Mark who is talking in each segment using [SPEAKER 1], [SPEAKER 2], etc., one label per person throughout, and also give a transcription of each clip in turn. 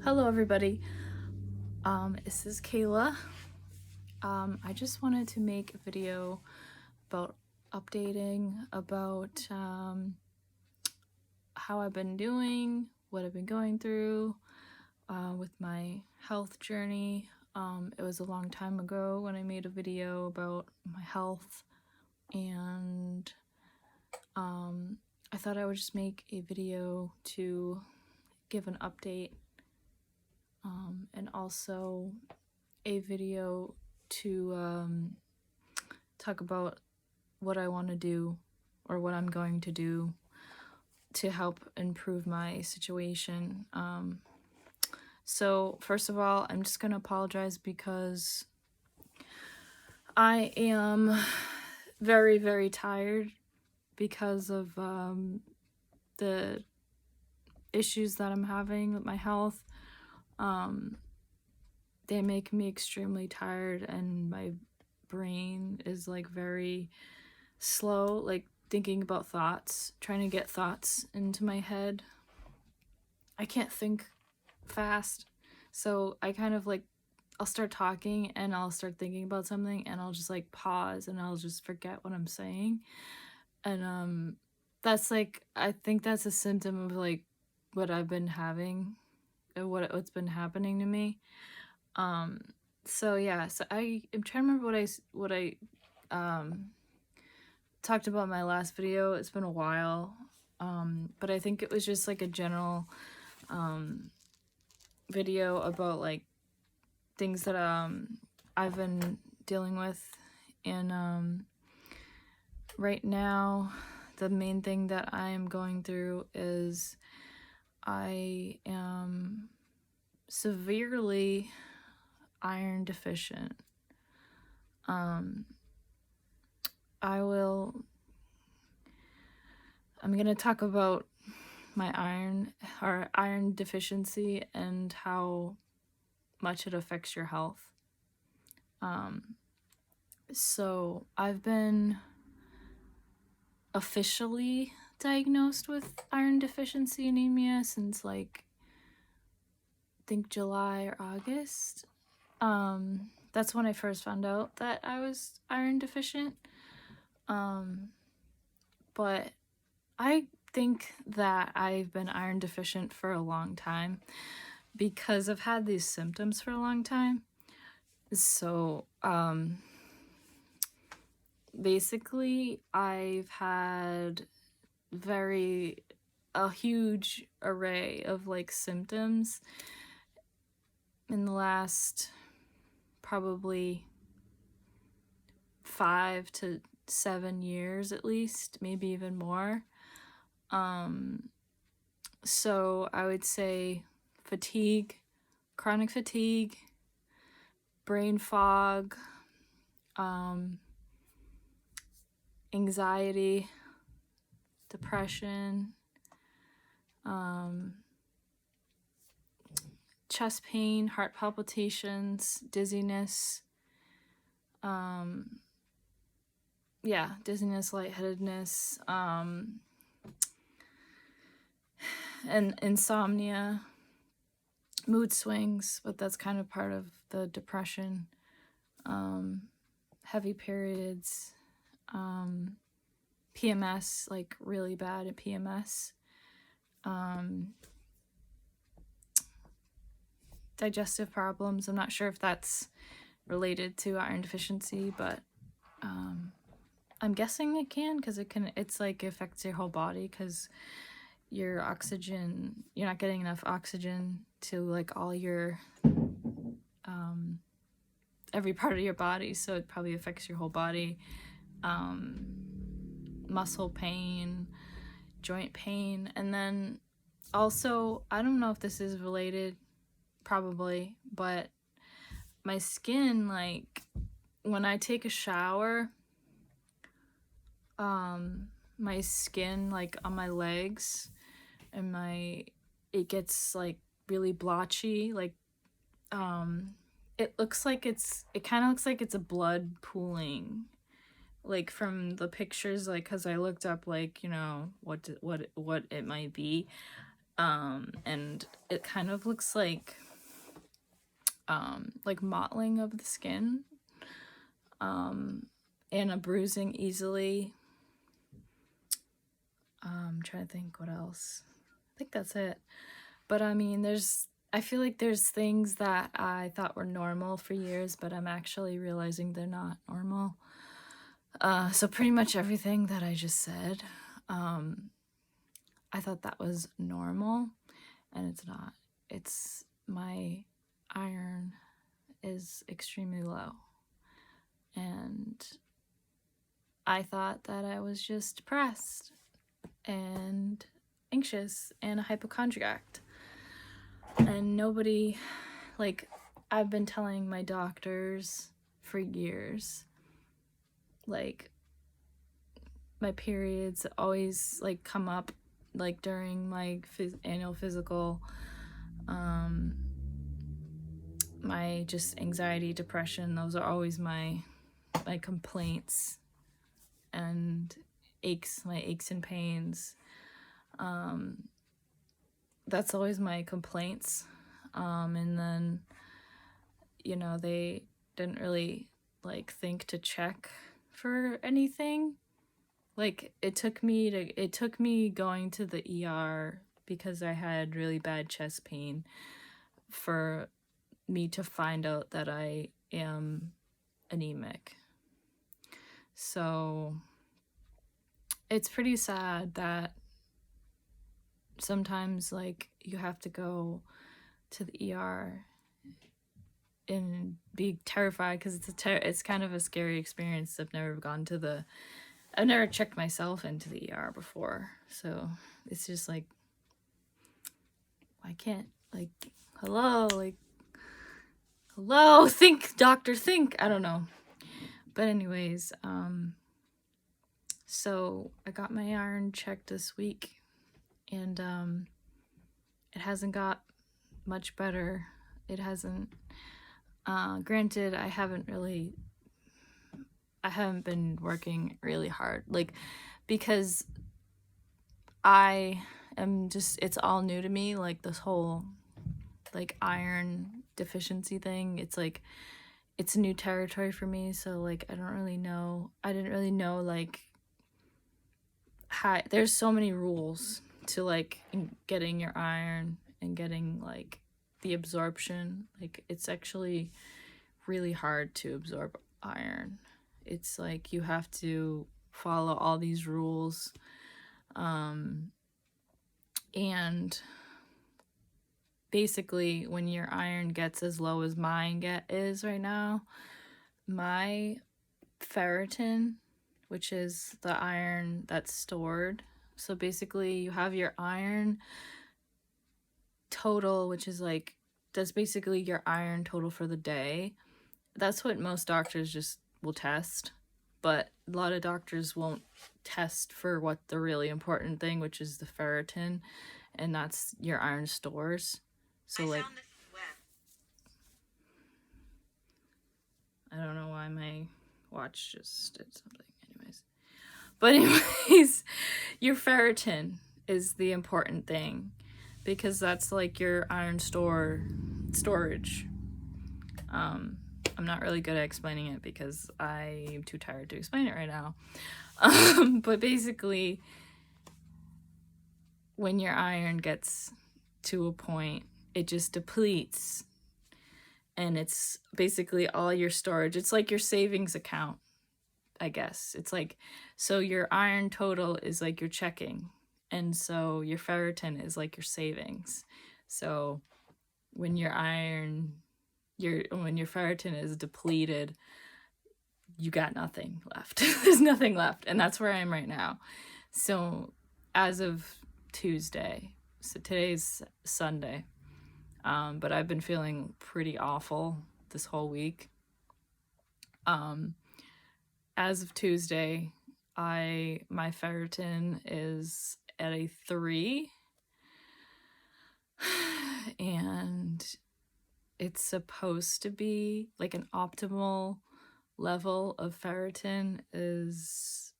[SPEAKER 1] Hello everybody, this is Kayla. I just wanted to make a video about updating about how I've been doing, what I've been going through with my health journey. It was a long time ago when I made a video about my health, and I thought I would just make a video to give an update and also a video to talk about what I want to do or what I'm going to do to help improve my situation. So first of all, I'm just going to apologize because I am very, very tired because of the issues that I'm having with my health. They make me extremely tired, and my brain is like very slow, like thinking about thoughts, trying to get thoughts into my head. I can't think fast, so I kind of like, I'll start talking and I'll start thinking about something and I'll just like pause and I'll just forget what I'm saying. And that's like, I think that's a symptom of like what I've been having, what's been happening to me. So yeah, so I am trying to remember what I talked about in my last video. It's been a while, but I think it was just like a general video about like things that I've been dealing with. And right now the main thing that I am going through is I am severely iron deficient. I'm gonna talk about my iron deficiency and how much it affects your health. So I've been officially diagnosed with iron deficiency anemia since like I think July or August. That's when I first found out that I was iron deficient. But I think that I've been iron deficient for a long time because I've had these symptoms for a long time. So, basically I've had a huge array of like symptoms in the last probably 5 to 7 years at least, maybe even more. So I would say fatigue, chronic fatigue, brain fog, anxiety, depression, chest pain, heart palpitations, dizziness, dizziness, lightheadedness, and insomnia, mood swings, but that's kind of part of the depression, heavy periods, PMS, like really bad at PMS, digestive problems. I'm not sure if that's related to iron deficiency, but I'm guessing it can, because it's like it affects your whole body, because you're not getting enough oxygen to like all your every part of your body, so it probably affects your whole body. Muscle pain, joint pain, and then also, I don't know if this is related, probably, but my skin, like when I take a shower, my skin like on my legs and it gets like really blotchy, like it kind of looks like it's a blood pooling, like from the pictures, like because I looked up like, you know, what it might be. And it kind of looks like mottling of the skin, and a bruising easily. I'm trying to think what else. I think that's it. But I mean, I feel like there's things that I thought were normal for years, but I'm actually realizing they're not normal. So pretty much everything that I just said, I thought that was normal, and it's not. It's my iron is extremely low, and I thought that I was just depressed and anxious and a hypochondriac. And nobody, like, I've been telling my doctors for years, like, my periods always, like, come up, like, during my annual physical. My just anxiety, depression, those are always my complaints and my aches and pains. That's always my complaints. And then, they didn't really, like, think to check for anything. Like, it took me going to the ER because I had really bad chest pain for me to find out that I am anemic. So it's pretty sad that sometimes, like, you have to go to the ER and be terrified because it's kind of a scary experience. I've never checked myself into the ER before, so it's just like, I can't, like, hello, think, doctor, think. I don't know. But anyways, so I got my iron checked this week, and it hasn't got much better. It hasn't. Granted, I haven't been working really hard, like, because it's all new to me, like, this whole, like, iron deficiency thing. It's like, it's new territory for me, so, like, I didn't really know, like, there's so many rules to, like, getting your iron and getting, like, the absorption. Like, it's actually really hard to absorb iron. It's like you have to follow all these rules, and basically when your iron gets as low as mine is right now, my ferritin, which is the iron that's stored, so basically you have your iron total, which is like, that's basically your iron total for the day. That's what most doctors just will test, but a lot of doctors won't test for what the really important thing, which is the ferritin, and that's your iron stores. So, like, I don't know why my watch just did something. Anyways, your ferritin is the important thing, because that's like your iron storage. I'm not really good at explaining it because I'm too tired to explain it right now. But basically, when your iron gets to a point, it just depletes, and it's basically all your storage. It's like your savings account, I guess. It's like, so your iron total is like your checking, and so your ferritin is like your savings. So when your ferritin is depleted, you got nothing left. There's nothing left, and that's where I am right now. So as of Tuesday, so today's Sunday, but I've been feeling pretty awful this whole week. As of Tuesday, my ferritin is at a 3, and it's supposed to be like an optimal level of ferritin is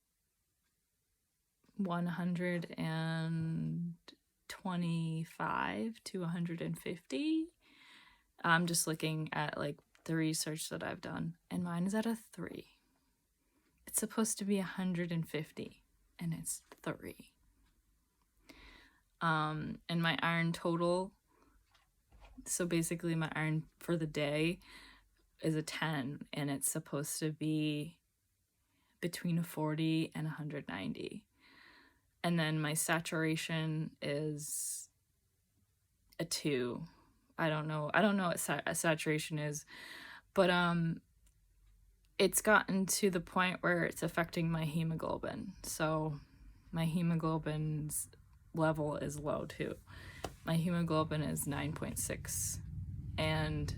[SPEAKER 1] 120 125 to 150. I'm just looking at like the research that I've done, and mine is at a 3. It's supposed to be 150, and it's 3. And my iron total, so basically my iron for the day is a 10, and it's supposed to be between a 40 and 190. And then my saturation is a 2. I don't know what saturation is, but it's gotten to the point where it's affecting my hemoglobin. So my hemoglobin's level is low too. My hemoglobin is 9.6, and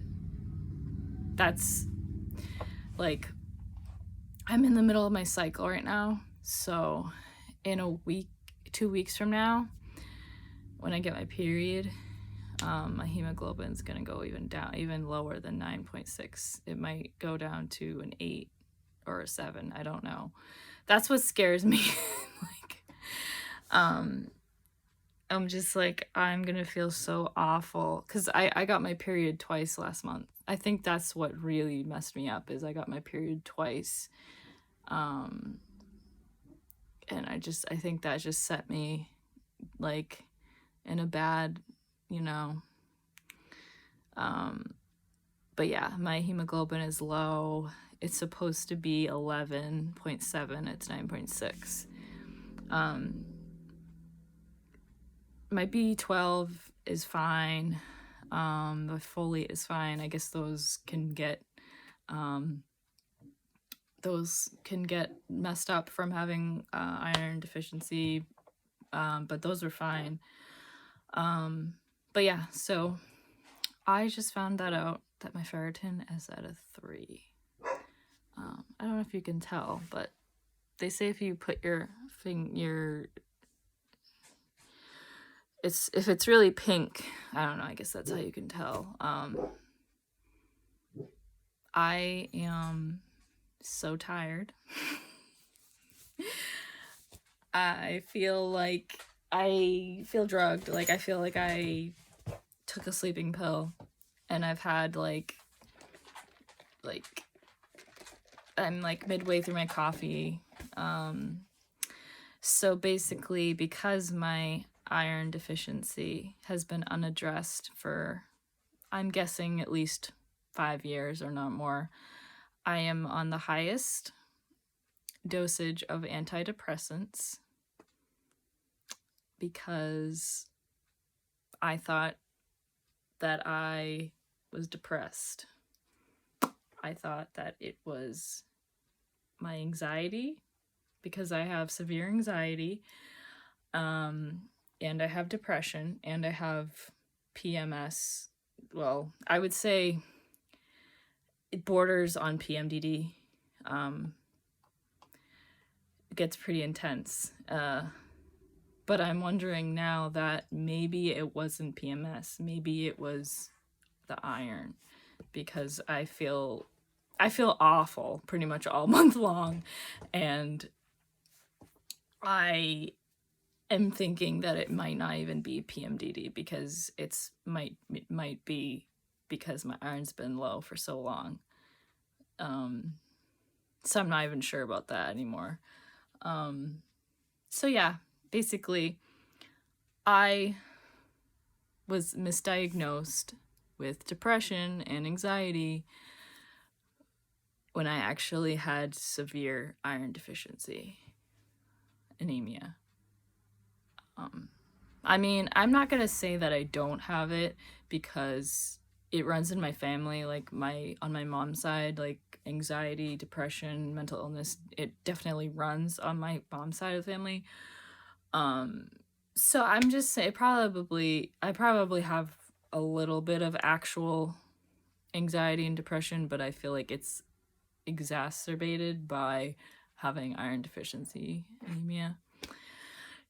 [SPEAKER 1] that's like, I'm in the middle of my cycle right now. So in a week, 2 weeks from now, when I get my period, my hemoglobin is going to go even lower than 9.6. It might go down to an 8 or a 7. I don't know. That's what scares me. Like, I'm just like, I'm going to feel so awful. Because I got my period twice last month. I think that's what really messed me up, is I got my period twice. And I think that just set me like in a bad, but yeah, my hemoglobin is low. It's supposed to be 11.7. It's 9.6. My B12 is fine. The folate is fine. I guess those can get messed up from having iron deficiency, but those are fine. But yeah, so I just found that out, that my ferritin is at a 3. I don't know if you can tell, but they say if you put your finger, if it's really pink, I don't know, I guess that's how you can tell. I am so tired. I feel drugged. Like, I feel like I took a sleeping pill, and I've had like I'm like midway through my coffee. So basically, because my iron deficiency has been unaddressed for, I'm guessing, at least 5 years or not more, I am on the highest dosage of antidepressants because I thought that I was depressed. I thought that it was my anxiety, because I have severe anxiety, and I have depression, and I have PMS. Well, I would say it borders on PMDD. It gets pretty intense. But I'm wondering now that maybe it wasn't PMS. Maybe it was the iron, because I feel awful pretty much all month long, and I am thinking that it might not even be PMDD, because it might be because my iron's been low for so long. So I'm not even sure about that anymore. So yeah, basically, I was misdiagnosed with depression and anxiety when I actually had severe iron deficiency, anemia. I mean, I'm not gonna say that I don't have it, because it runs in my family. Like, on my mom's side, like, anxiety, depression, mental illness, it definitely runs on my mom's side of the family. So I'm just saying, I probably have a little bit of actual anxiety and depression, but I feel like it's exacerbated by having iron deficiency anemia.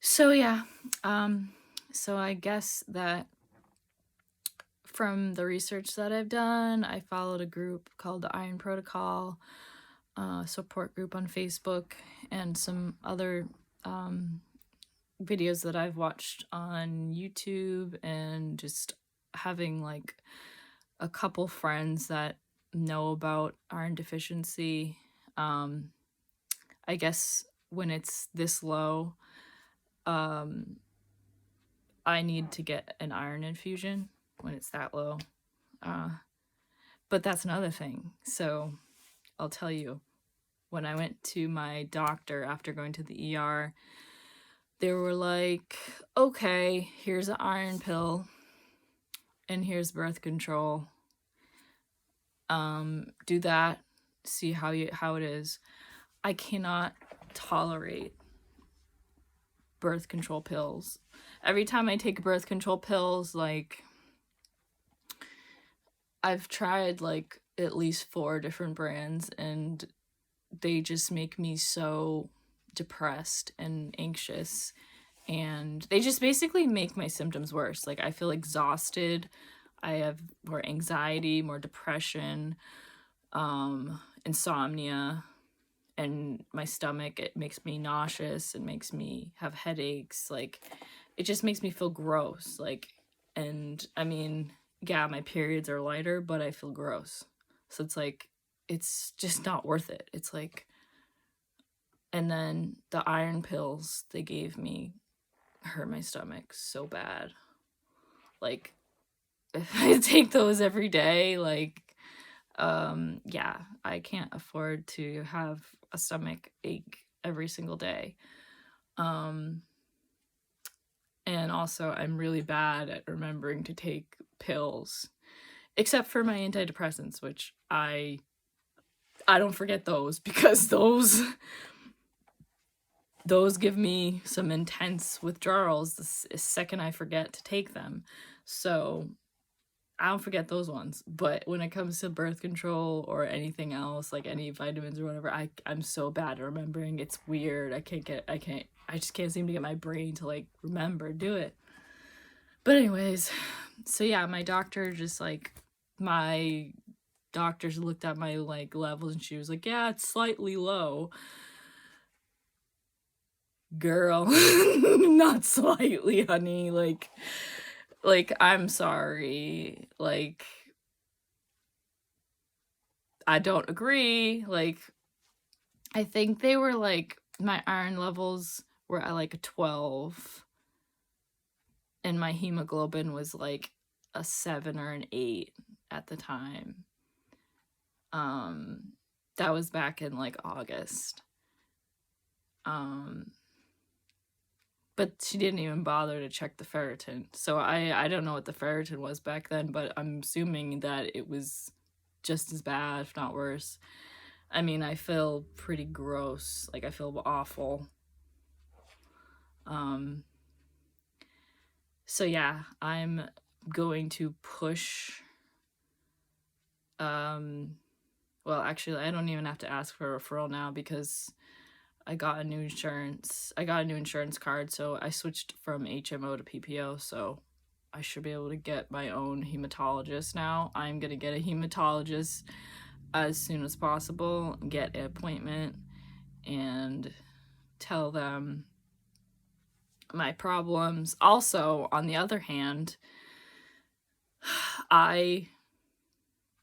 [SPEAKER 1] So yeah, so I guess that from the research that I've done, I followed a group called the Iron Protocol, support group on Facebook, and some other videos that I've watched on YouTube and just having like a couple friends that know about iron deficiency. I guess when it's this low, um, I need to get an iron infusion when it's that low. But that's another thing. So I'll tell you, when I went to my doctor after going to the ER, they were like, okay, here's an iron pill and here's birth control. Do that, see how it is. I cannot tolerate birth control pills. Every time I take birth control pills, like, I've tried like at least 4 different brands, and they just make me so depressed and anxious, and they just basically make my symptoms worse. Like, I feel exhausted, I have more anxiety, more depression, insomnia, and my stomach, it makes me nauseous, it makes me have headaches, like, it just makes me feel gross, like, and I mean, yeah, my periods are lighter, but I feel gross. So it's like, it's just not worth it. It's like, and then the iron pills they gave me hurt my stomach so bad. Like, if I take those every day, like, yeah, I can't afford to have a stomach ache every single day. And also, I'm really bad at remembering to take pills, except for my antidepressants, which I don't forget those, because those give me some intense withdrawals the second I forget to take them. So I don't forget those ones. But when it comes to birth control or anything else, like any vitamins or whatever, I'm so bad at remembering. It's weird. I just can't seem to get my brain to like remember, do it. But anyways, so yeah, my doctor looked at my like levels, and she was like, yeah, it's slightly low. Girl, not slightly, honey. Like, I'm sorry. Like, I don't agree. Like, I think they were like, my iron levels were at like a 12, and my hemoglobin was like a 7 or an 8 at the time. That was back in like August. But she didn't even bother to check the ferritin. So I don't know what the ferritin was back then, but I'm assuming that it was just as bad, if not worse. I mean, I feel pretty gross. Like, I feel awful. So yeah, I'm going to push. Well, actually, I don't even have to ask for a referral now, because I got a new insurance card, so I switched from HMO to PPO, so I should be able to get my own hematologist now. I'm gonna get a hematologist as soon as possible, get an appointment, and tell them my problems. Also, on the other hand, I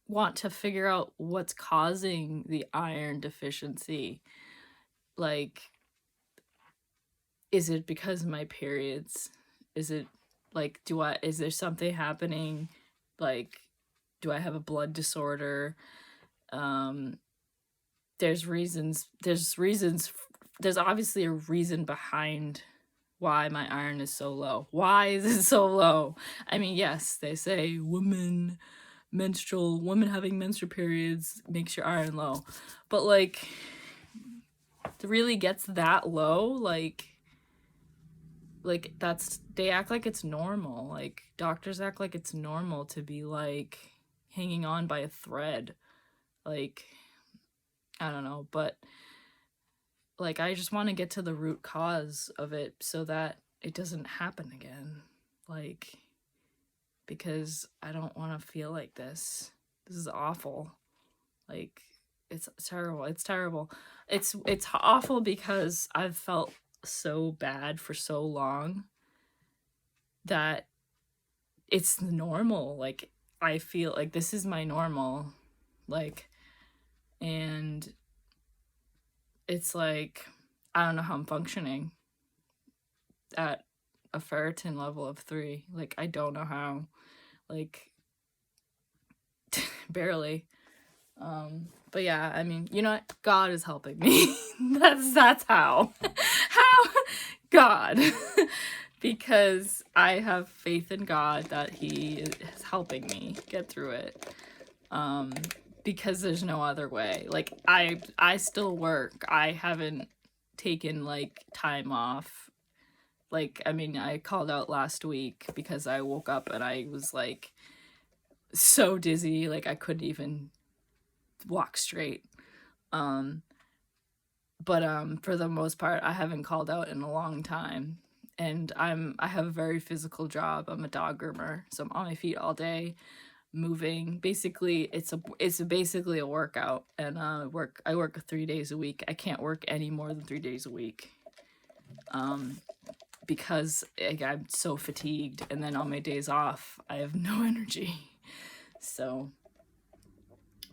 [SPEAKER 1] want to figure out what's causing the iron deficiency. Like, is it because of my periods? Is it like, is there something happening? Like, do I have a blood disorder? There's obviously a reason behind why my iron is so low. Why is it so low? I mean, yes, they say women having menstrual periods makes your iron low, but like, it really gets that low? Like, they act like it's normal. Like, doctors act like it's normal to be like hanging on by a thread. Like, I don't know, but like, I just want to get to the root cause of it so that it doesn't happen again. Like, because I don't want to feel like this. This is awful. Like, it's terrible. It's terrible. It's awful because I've felt so bad for so long that it's normal. Like, I feel like this is my normal. Like, and it's like, I don't know how I'm functioning at a ferritin level of 3. Like, I don't know how. Like, barely. But yeah, I mean, you know what? God is helping me. that's how. How? God. Because I have faith in God that he is helping me get through it. Because there's no other way. Like, I still work. I haven't taken like time off. Like, I mean, I called out last week because I woke up and I was like so dizzy, like I couldn't even walk straight. But for the most part, I haven't called out in a long time. And I have a very physical job. I'm a dog groomer, so I'm on my feet all day, moving. Basically, it's basically a workout. And I work 3 days a week. I can't work any more than 3 days a week. Because I'm so fatigued, and then on my days off, I have no energy. So,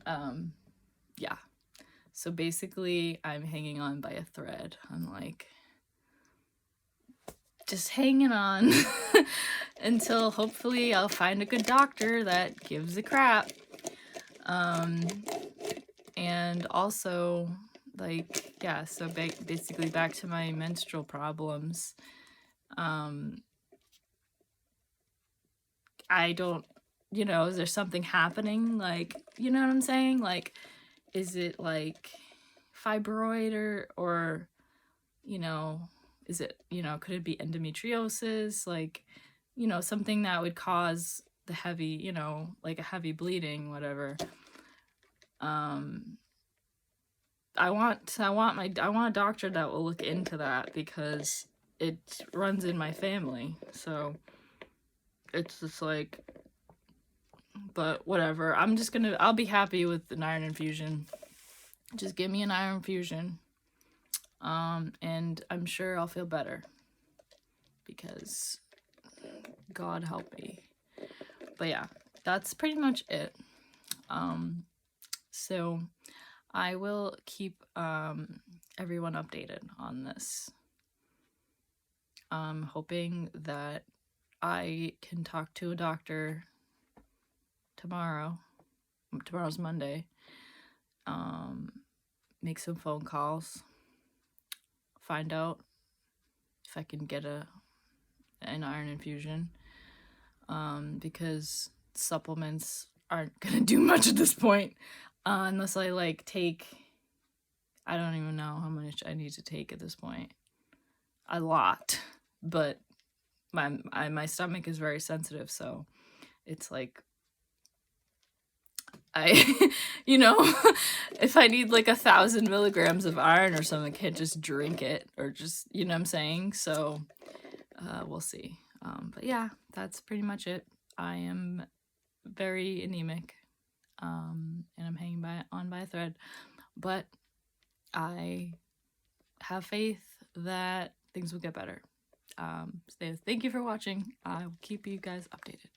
[SPEAKER 1] yeah. So basically, I'm hanging on by a thread. I'm like, just hanging on until hopefully I'll find a good doctor that gives a crap. And also, like, yeah, so basically back to my menstrual problems. I don't, is there something happening? Like, you know what I'm saying? Like, is it like fibroid or is it, could it be endometriosis? Like, something that would cause the heavy, like a heavy bleeding, whatever. I want a doctor that will look into that because it runs in my family. So it's just like, but whatever. I'll be happy with an iron infusion. Just give me an iron infusion. And I'm sure I'll feel better because God help me. But yeah, that's pretty much it. So I will keep everyone updated on this. I'm hoping that I can talk to a doctor tomorrow. Tomorrow's Monday. Make some phone calls. Find out if I can get an iron infusion. Because supplements aren't gonna do much at this point. Unless I like take, I don't even know how much I need to take at this point. A lot. But my stomach is very sensitive, so it's like if I need like 1,000 milligrams of iron or something, I can't just drink it or just, you know what I'm saying? So we'll see. But yeah, that's pretty much it. I am very anemic, and I'm hanging on by a thread, but I have faith that things will get better. So thank you for watching. I will keep you guys updated.